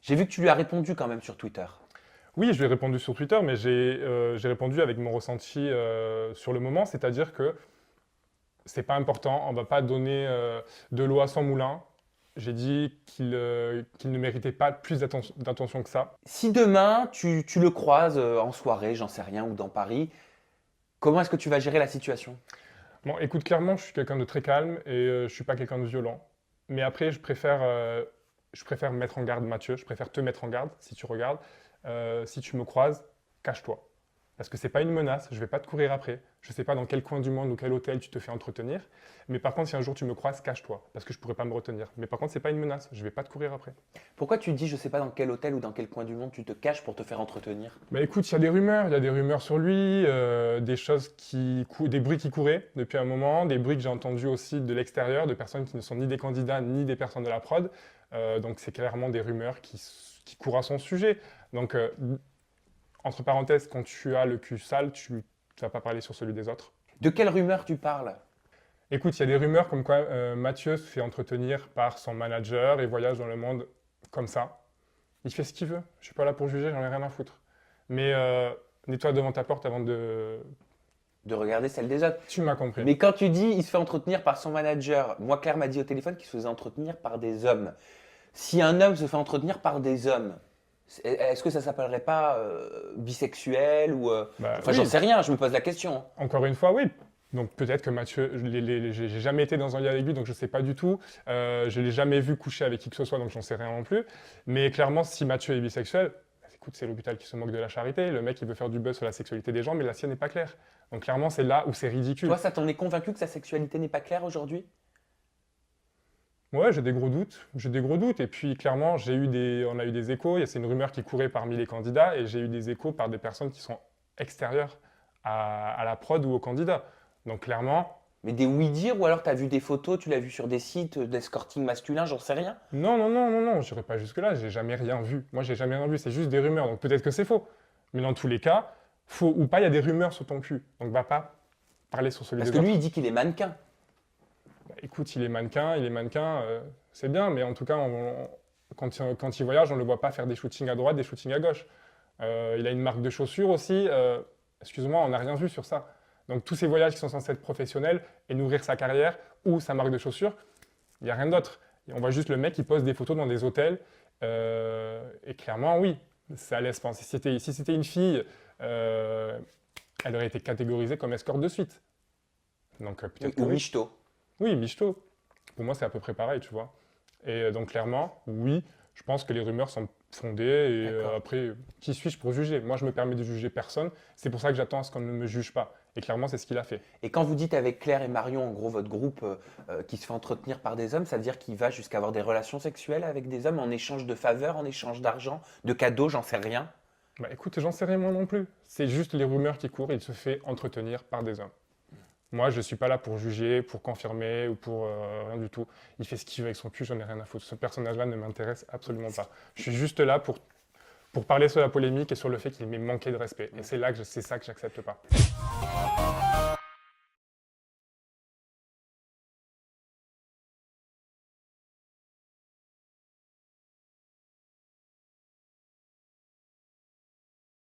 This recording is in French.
J'ai vu que tu lui as répondu quand même sur Twitter. Oui, je lui ai répondu sur Twitter, mais j'ai répondu avec mon ressenti sur le moment, c'est-à-dire que c'est pas important, on va pas donner de l'eau à son moulin. J'ai dit qu'il ne méritait pas plus d'attention que ça. Si demain tu le croises en soirée, j'en sais rien, ou dans Paris, comment est-ce que tu vas gérer la situation? Bon, écoute, clairement, je suis quelqu'un de très calme et je suis pas quelqu'un de violent. Mais après, je préfère mettre en garde Mathieu, je préfère te mettre en garde si tu regardes. Si tu me croises, cache-toi. Parce que c'est pas une menace, je vais pas te courir après. Je sais pas dans quel coin du monde ou quel hôtel tu te fais entretenir. Mais par contre, si un jour tu me croises, cache-toi. Parce que je pourrais pas me retenir. Mais par contre, c'est pas une menace, je vais pas te courir après. Pourquoi tu dis je sais pas dans quel hôtel ou dans quel coin du monde tu te caches pour te faire entretenir? Bah écoute, il y a des rumeurs sur lui, des des bruits qui couraient depuis un moment, des bruits que j'ai entendus aussi de l'extérieur, de personnes qui ne sont ni des candidats ni des personnes de la prod. Donc c'est clairement des rumeurs qui courent à son sujet. Donc entre parenthèses, quand tu as le cul sale, tu ne vas pas parler sur celui des autres. De quelle rumeur tu parles? Écoute, il y a des rumeurs comme quoi Mathieu se fait entretenir par son manager et voyage dans le monde comme ça. Il fait ce qu'il veut. Je suis pas là pour juger, j'en ai rien à foutre. Mais nettoie devant ta porte avant de... De regarder celle des autres. Tu m'as compris. Mais quand tu dis il se fait entretenir par son manager, moi Claire m'a dit au téléphone qu'il se faisait entretenir par des hommes. Si un homme se fait entretenir par des hommes, est-ce que ça s'appellerait pas bisexuel ou Bah, enfin oui. j'en sais rien, je me pose la question. Encore une fois, oui. Donc peut-être que Mathieu, j'ai jamais été dans un lit avec lui, donc je sais pas du tout. Je l'ai jamais vu coucher avec qui que ce soit, donc j'en sais rien non plus. Mais clairement, si Mathieu est bisexuel, bah, écoute, c'est l'hôpital qui se moque de la charité. Le mec, il veut faire du buzz sur la sexualité des gens, mais la sienne n'est pas claire. Donc clairement, c'est là où c'est ridicule. Toi, ça t'en est convaincu que sa sexualité n'est pas claire aujourd'hui? Ouais, j'ai des gros doutes. J'ai des gros doutes. Et puis clairement, on a eu des échos. C'est une rumeur qui courait parmi les candidats, et j'ai eu des échos par des personnes qui sont extérieures à la prod ou aux candidats. Donc clairement, Mais des oui-dire ou alors t'as vu des photos, tu l'as vu sur des sites d'escorting masculin, j'en sais rien. non, j'irai pas jusque-là, j'ai jamais rien vu. Moi, j'ai jamais rien vu, c'est juste des rumeurs, donc peut-être que c'est faux. Mais dans tous les cas, faux ou pas, il y a des rumeurs sur ton cul. Donc va pas parler sur celui Parce des que autres. lui, il dit qu'il est mannequin. Bah, écoute, il est mannequin, c'est bien, mais en tout cas, quand il voyage, on le voit pas faire des shootings à droite, des shootings à gauche. Il a une marque de chaussures aussi, excuse-moi, on n'a rien vu sur ça. Donc tous ces voyages qui sont censés être professionnels et nourrir sa carrière ou sa marque de chaussures, il n'y a rien d'autre. Et on voit juste le mec qui pose des photos dans des hôtels. Et clairement, oui, ça laisse penser. Si c'était une fille, elle aurait été catégorisée comme escorte de suite. Donc peut-être que Ou oui. michto. Oui, michto. Pour moi, c'est à peu près pareil, tu vois. Et donc clairement, oui, je pense que les rumeurs sont fondées. Et D'accord. après, qui suis-je pour juger? Moi, je me permets de juger personne. C'est pour ça que j'attends à ce qu'on ne me juge pas. Et clairement, c'est ce qu'il a fait. Et quand vous dites avec Claire et Marion, en gros, votre groupe qui se fait entretenir par des hommes, ça veut dire qu'il va jusqu'à avoir des relations sexuelles avec des hommes en échange de faveurs, en échange d'argent, de cadeaux, j'en sais rien. Bah écoute, j'en sais rien moi non plus. C'est juste les rumeurs qui courent, il se fait entretenir par des hommes. Moi, je ne suis pas là pour juger, pour confirmer ou pour rien du tout. Il fait ce qu'il veut avec son cul, j'en ai rien à foutre. Ce personnage-là ne m'intéresse absolument pas. Je suis juste là pour parler sur la polémique et sur le fait qu'il m'ait manqué de respect. Et c'est ça que j'accepte pas.